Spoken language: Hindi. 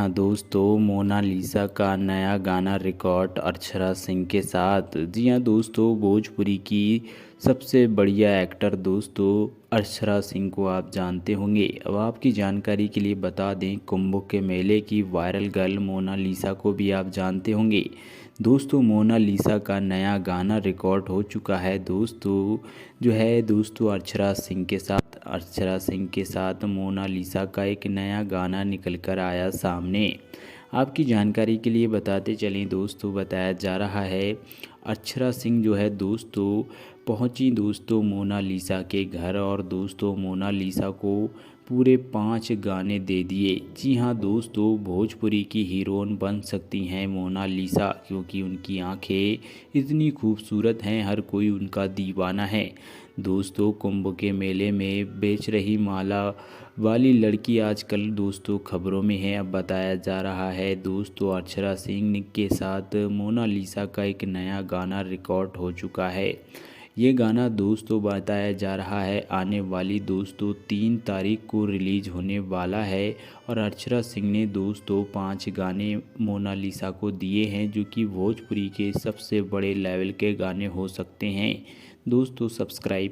हाँ दोस्तों, मोनालिसा का नया गाना रिकॉर्ड अक्षरा सिंह के साथ। जी हाँ दोस्तों, भोजपुरी की सबसे बढ़िया एक्टर दोस्तों अक्षरा सिंह को आप जानते होंगे। अब आपकी जानकारी के लिए बता दें, कुंभ के मेले की वायरल गर्ल मोनालिसा को भी आप जानते होंगे। दोस्तों मोनालिसा का नया गाना रिकॉर्ड हो चुका है दोस्तों, जो है दोस्तों अक्षरा सिंह के साथ मोनालिसा का एक नया गाना निकल कर आया सामने। आपकी जानकारी के लिए बताते चलें दोस्तों, बताया जा रहा है अक्षरा सिंह जो है दोस्तों पहुंची दोस्तों मोनालिसा के घर, और दोस्तों मोनालिसा को पूरे 5 गाने दे दिए। जी हाँ दोस्तों, भोजपुरी की हीरोइन बन सकती हैं मोनालिसा, क्योंकि उनकी आंखें इतनी खूबसूरत हैं, हर कोई उनका दीवाना है। दोस्तों कुंभ के मेले में बेच रही माला वाली लड़की आजकल दोस्तों खबरों में है। अब बताया जा रहा है दोस्तों अक्षरा सिंह के साथ मोनालिसा का एक नया गाना रिकॉर्ड हो चुका है। ये गाना दोस्तों बताया जा रहा है आने वाली दोस्तों 3 तारीख को रिलीज होने वाला है, और अक्षरा सिंह ने दोस्तों 5 गाने मोनालिसा को दिए हैं, जो कि भोजपुरी के सबसे बड़े लेवल के गाने हो सकते हैं। दोस्तों सब्सक्राइब